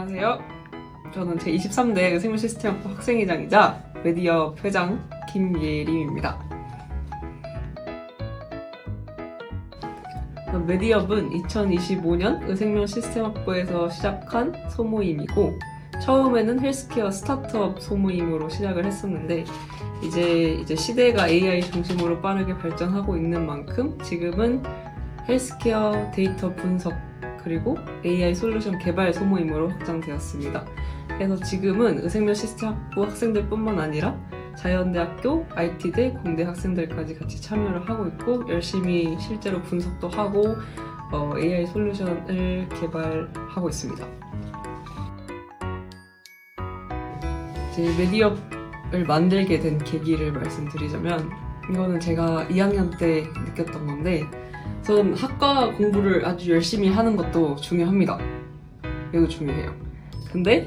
안녕하세요. 저는 제23대 생물시스템학부 학생회장이자 메디업 회장 김예림입니다. 메디업은 2025년 의생명시스템학부에서 시작한 소모임이고 처음에는 헬스케어 스타트업 소모임으로 시작을 했었는데 이제 시대가 AI 중심으로 빠르게 발전하고 있는 만큼 지금은 헬스케어 데이터 분석 그리고 AI 솔루션 개발 소모임으로 확장되었습니다. 그래서 지금은 의생명시스템학부 학생들뿐만 아니라 자연대학교, IT대, 공대 학생들까지 같이 참여를 하고 있고 열심히 실제로 분석도 하고 AI 솔루션을 개발하고 있습니다. 이제 메디업을 만들게 된 계기를 말씀드리자면 이거는 제가 2학년 때 느꼈던 건데 전 학과 공부를 아주 열심히 하는 것도 중요합니다. 매우 중요해요. 근데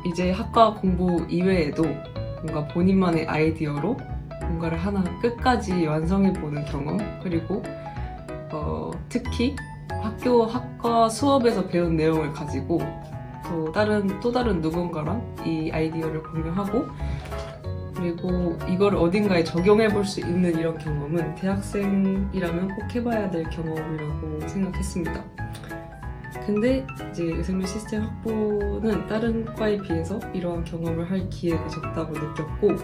이제 학과 공부 이외에도 뭔가 본인만의 아이디어로 뭔가를 하나 끝까지 완성해보는 경험 그리고 특히 학과 수업에서 배운 내용을 가지고 또 다른 누군가랑 이 아이디어를 공유하고 그리고 이걸 어딘가에 적용해 볼 수 있는 이런 경험은 대학생이라면 꼭 해봐야 될 경험이라고 생각했습니다. 근데 이제 의생명시스템 학부는 다른 과에 비해서 이러한 경험을 할 기회가 적다고 느꼈고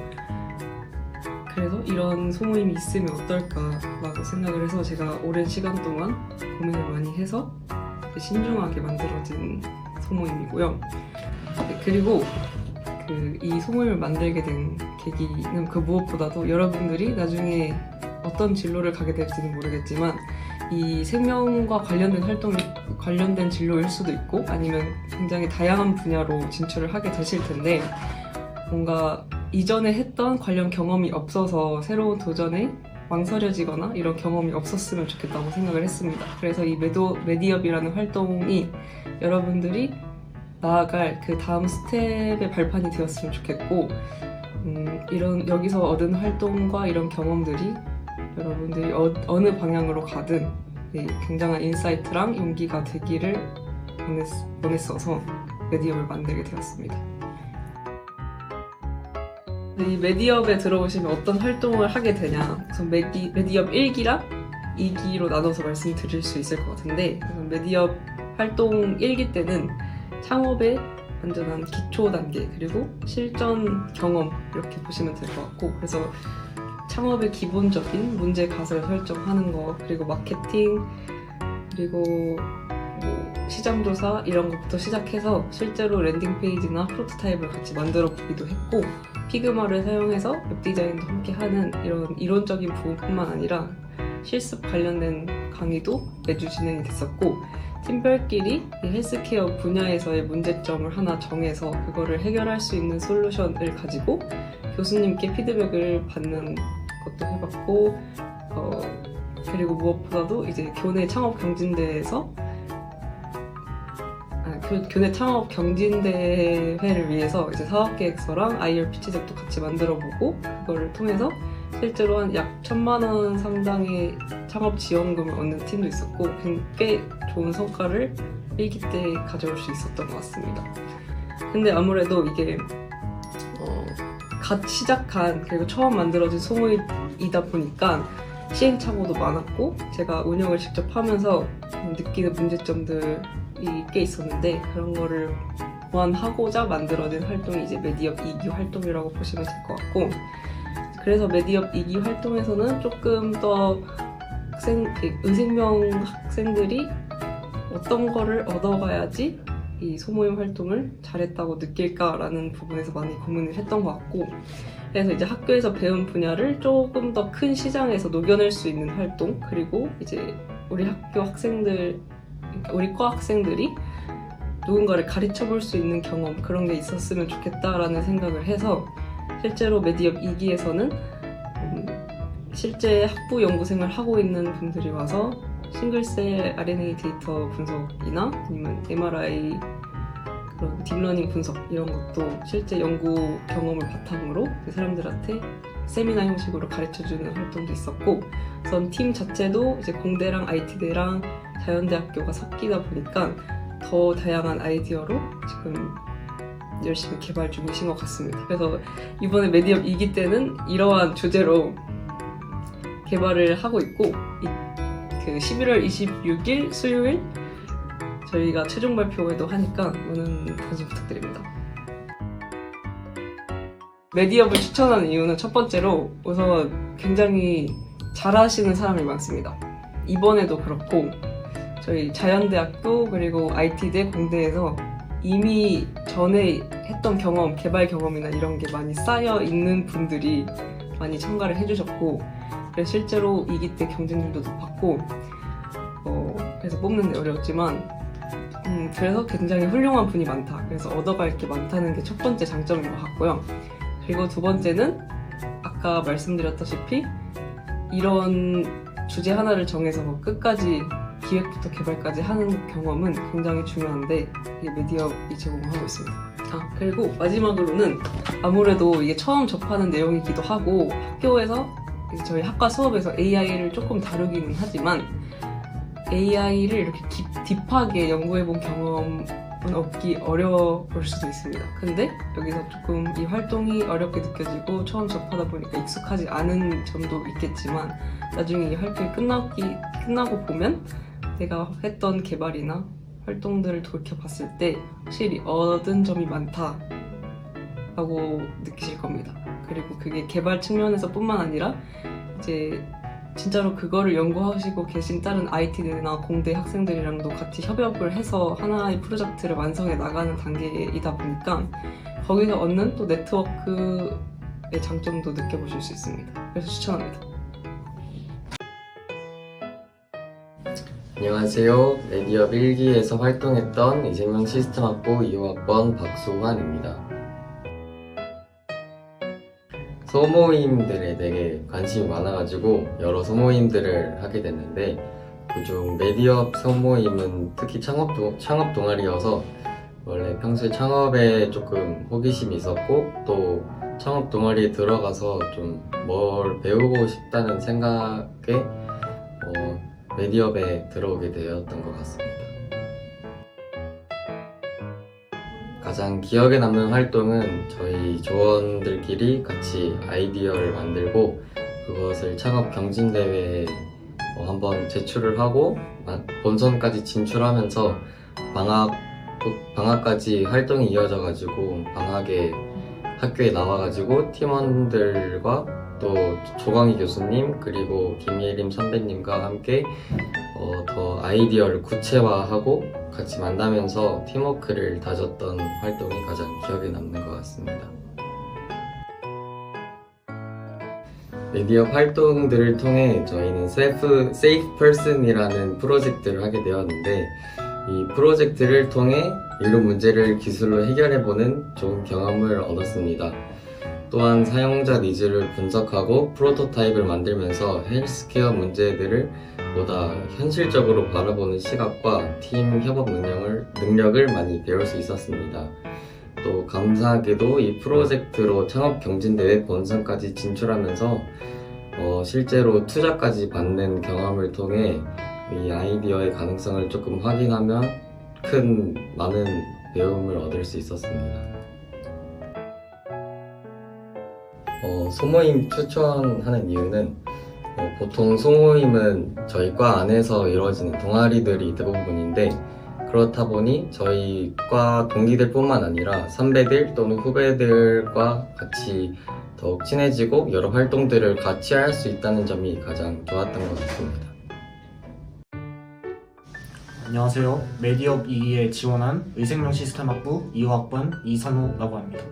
그래서 이런 소모임이 있으면 어떨까라고 생각을 해서 제가 오랜 시간 동안 고민을 많이 해서 신중하게 만들어진 소모임이고요. 그리고 이 소모임을 만들게 된 계기는 그 무엇보다도 여러분들이 나중에 어떤 진로를 가게 될지는 모르겠지만 이 생명과 관련된 진로일 수도 있고 아니면 굉장히 다양한 분야로 진출을 하게 되실 텐데 뭔가 이전에 했던 관련 경험이 없어서 새로운 도전에 망설여지거나 이런 경험이 없었으면 좋겠다고 생각을 했습니다. 그래서 이 메디업이라는 활동이 여러분들이 나아갈 그 다음 스텝의 발판이 되었으면 좋겠고 여기서 얻은 활동과 이런 경험들이 여러분들이 어느 방향으로 가든 굉장한 인사이트랑 용기가 되기를 원했어서 메디업을 만들게 되었습니다. 이 메디업에 들어오시면 어떤 활동을 하게 되냐 우선 메디업 1기랑 2기로 나눠서 말씀드릴 수 있을 것 같은데 메디업 활동 1기 때는 창업의 완전한 기초 단계 그리고 실전 경험 이렇게 보시면 될 것 같고 그래서 창업의 기본적인 문제 가설 설정하는 거 그리고 마케팅 그리고 시장 조사 이런 것부터 시작해서 실제로 랜딩 페이지나 프로토타입을 같이 만들어 보기도 했고 피그마를 사용해서 웹 디자인도 함께 하는 이런 이론적인 부분뿐만 아니라 실습 관련된 강의도 매주 진행이 됐었고 팀별끼리 이 헬스케어 분야에서의 문제점을 하나 정해서 그거를 해결할 수 있는 솔루션을 가지고 교수님께 피드백을 받는 것도 해봤고 그리고 무엇보다도 이제 교내 창업 경진대회를 위해서 이제 사업계획서랑 IR 피치집도 같이 만들어보고 그거를 통해서 실제로 한 약 1,000만 원 상당의 창업 지원금을 얻는 팀도 있었고 꽤 좋은 성과를 1기 때 가져올 수 있었던 것 같습니다. 근데 아무래도 이게 갓 시작한 그리고 처음 만들어진 소모임이다 보니까 시행착오도 많았고 제가 운영을 직접 하면서 느끼는 문제점들이 꽤 있었는데 그런 거를 보완하고자 만들어진 활동이 이제 메디업 2기 활동이라고 보시면 될 것 같고 그래서 메디업 2기 활동에서는 조금 더 의생명 학생들이 어떤 거를 얻어가야지 이 소모임 활동을 잘했다고 느낄까라는 부분에서 많이 고민을 했던 것 같고 그래서 이제 학교에서 배운 분야를 조금 더 큰 시장에서 녹여낼 수 있는 활동 그리고 이제 우리 과 학생들이 누군가를 가르쳐 볼 수 있는 경험 그런 게 있었으면 좋겠다라는 생각을 해서 실제로 메디업 2기에서는 실제 학부 연구생을 하고 있는 분들이 와서 싱글셀 RNA 데이터 분석이나 아니면 MRI 그런 딥러닝 분석 이런 것도 실제 연구 경험을 바탕으로 사람들한테 세미나 형식으로 가르쳐주는 활동도 있었고 우선 팀 자체도 이제 공대랑 IT대랑 자연대학교가 섞이다 보니까 더 다양한 아이디어로 지금 열심히 개발 중이신 것 같습니다. 그래서 이번에 메디업 2기 때는 이러한 주제로 개발을 하고 있고 그 11월 26일 수요일 저희가 최종 발표회도 하니까 많은 관심 부탁드립니다. 메디업을 추천하는 이유는 첫 번째로 우선 굉장히 잘하시는 사람이 많습니다. 이번에도 그렇고 저희 자연대학교 그리고 IT대 공대에서 이미 전에 했던 경험, 개발 경험이나 이런 게 많이 쌓여 있는 분들이 많이 참가를 해주셨고 그래서 실제로 2기 때 경쟁률도 높았고 그래서 뽑는 데 어려웠지만 그래서 굉장히 훌륭한 분이 많다. 그래서 얻어갈 게 많다는 게 첫 번째 장점인 것 같고요. 그리고 두 번째는 아까 말씀드렸다시피 이런 주제 하나를 정해서 끝까지 기획부터 개발까지 하는 경험은 굉장히 중요한데 이게 메디업이 제공하고 있습니다. 그리고 마지막으로는 아무래도 이게 처음 접하는 내용이기도 하고 학교에서 저희 학과 수업에서 AI를 조금 다루기는 하지만 AI를 이렇게 딥하게 연구해본 경험은 얻기 어려울 수도 있습니다. 근데 여기서 조금 이 활동이 어렵게 느껴지고 처음 접하다 보니까 익숙하지 않은 점도 있겠지만 나중에 이 활동이 끝나고 보면 내가 했던 개발이나 활동들을 돌이켜봤을 때 확실히 얻은 점이 많다라고 느끼실 겁니다. 그리고 그게 개발 측면에서 뿐만 아니라 이제 진짜로 그거를 연구하시고 계신 다른 IT나 공대 학생들이랑도 같이 협업을 해서 하나의 프로젝트를 완성해 나가는 단계이다 보니까 거기서 얻는 또 네트워크의 장점도 느껴보실 수 있습니다. 그래서 추천합니다. 안녕하세요. 메디업 1기에서 활동했던 이생명 시스템학부 2호학번 박소환입니다. 소모임들에 되게 관심이 많아가지고 여러 소모임들을 하게 됐는데 그중 메디업 소모임은 특히 창업 동아리여서 원래 평소에 창업에 조금 호기심이 있었고 또 창업 동아리에 들어가서 좀 뭘 배우고 싶다는 생각에 메디업에 들어오게 되었던 것 같습니다. 가장 기억에 남는 활동은 저희 조원들끼리 같이 아이디어를 만들고 그것을 창업 경진대회에 한번 제출을 하고 본선까지 진출하면서 방학까지 활동이 이어져가지고 방학에 학교에 나와가지고 팀원들과 또 조광희 교수님 그리고 김예림 선배님과 함께 더 아이디어를 구체화하고 같이 만나면서 팀워크를 다졌던 활동이 가장 기억에 남는 것 같습니다. 메디업 활동들을 통해 저희는 Safe Person이라는 프로젝트를 하게 되었는데 이 프로젝트를 통해 이런 문제를 기술로 해결해보는 좋은 경험을 얻었습니다. 또한 사용자 니즈를 분석하고 프로토타입을 만들면서 헬스케어 문제들을 보다 현실적으로 바라보는 시각과 팀 협업 능력을 많이 배울 수 있었습니다. 또 감사하게도 이 프로젝트로 창업 경진대회 본선까지 진출하면서 실제로 투자까지 받는 경험을 통해 이 아이디어의 가능성을 조금 확인하며 많은 배움을 얻을 수 있었습니다. 소모임 추천하는 이유는 보통 소모임은 저희 과 안에서 이루어지는 동아리들이 대부분인데 그렇다 보니 저희 과 동기들 뿐만 아니라 선배들 또는 후배들과 같이 더욱 친해지고 여러 활동들을 같이 할 수 있다는 점이 가장 좋았던 것 같습니다. 안녕하세요. 메디업 2기에 지원한 의생명 시스템학부 2호학번 이선호라고 합니다.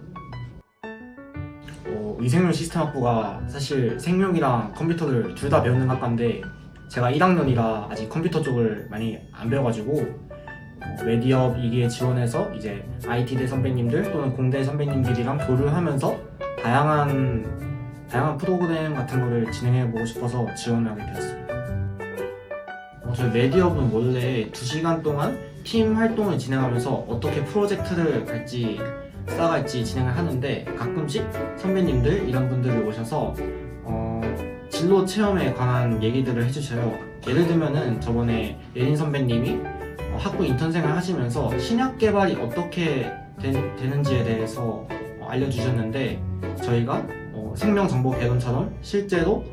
의생명 시스템학부가 사실 생명이랑 컴퓨터를 둘 다 배우는 학과인데 제가 1학년이라 아직 컴퓨터 쪽을 많이 안 배워가지고 메디업 2기에 지원해서 이제 IT대 선배님들 또는 공대 선배님들이랑 교류를 하면서 다양한 프로그램 같은 거를 진행해보고 싶어서 지원을 하게 되었습니다. 저희 메디업은 원래 2시간 동안 팀 활동을 진행하면서 어떻게 프로젝트를 쌓아갈지 진행을 하는데 가끔씩 선배님들 이런 분들이 오셔서 진로 체험에 관한 얘기들을 해주셔요. 예를 들면은 저번에 예린 선배님이 학부 인턴생을 하시면서 신약 개발이 어떻게 되는지에 대해서 알려주셨는데, 저희가 생명정보 개론처럼 실제로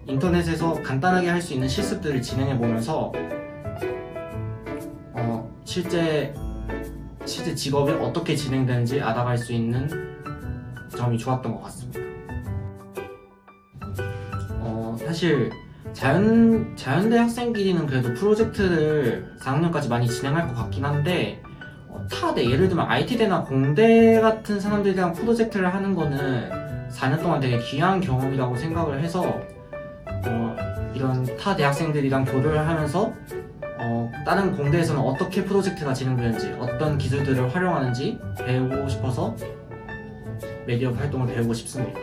인터넷에서 간단하게 할 수 있는 실습들을 진행해 보면서 실제 직업이 어떻게 진행되는지 알아갈 수 있는 점이 좋았던 것 같습니다. 사실 자연대 학생끼리는 그래도 프로젝트를 4학년까지 많이 진행할 것 같긴 한데, 타대, 예를 들면 IT대나 공대 같은 사람들이랑 프로젝트를 하는 거는 4년 동안 되게 귀한 경험이라고 생각을 해서 이런 타 대학생들이랑 교류를 하면서 다른 공대에서는 어떻게 프로젝트가 진행되는지, 어떤 기술들을 활용하는지 배우고 싶어서 메디업 활동을 배우고 싶습니다.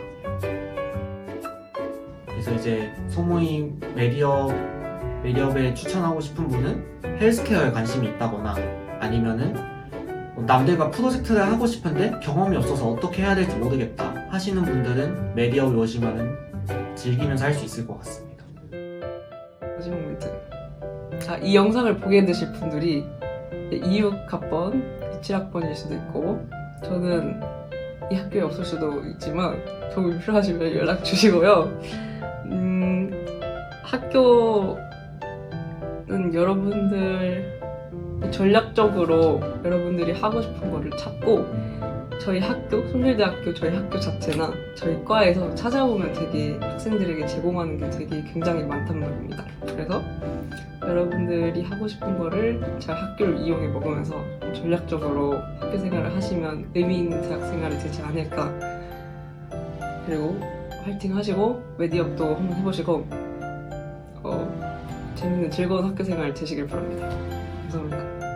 그래서 이제 소모임 메디업에 추천하고 싶은 분은 헬스케어에 관심이 있다거나, 아니면은 남들과 프로젝트를 하고 싶은데 경험이 없어서 어떻게 해야 될지 모르겠다 하시는 분들은 메디업에 오시면은 즐기면서 할 수 있을 것 같습니다. 마지막 멘트. 이 영상을 보게 되실 분들이 26학번, 27학번일 수도 있고, 저는 이 학교에 없을 수도 있지만 도움이 필요하시면 연락 주시고요. 학교는 여러분들 전략적으로 여러분들이 하고 싶은 거를 찾고, 저희 학교, 솜실대학교 저희 학교 자체나 저희 과에서 찾아보면 되게 학생들에게 제공하는 게 되게 굉장히 많단 말입니다. 그래서 여러분들이 하고 싶은 거를 잘 학교를 이용해 먹으면서 전략적으로 학교 생활을 하시면 의미 있는 대학 생활이 되지 않을까. 그리고 화이팅 하시고 메디업도 한번 해보시고 재밌는 즐거운 학교 생활 되시길 바랍니다. 감사합니다.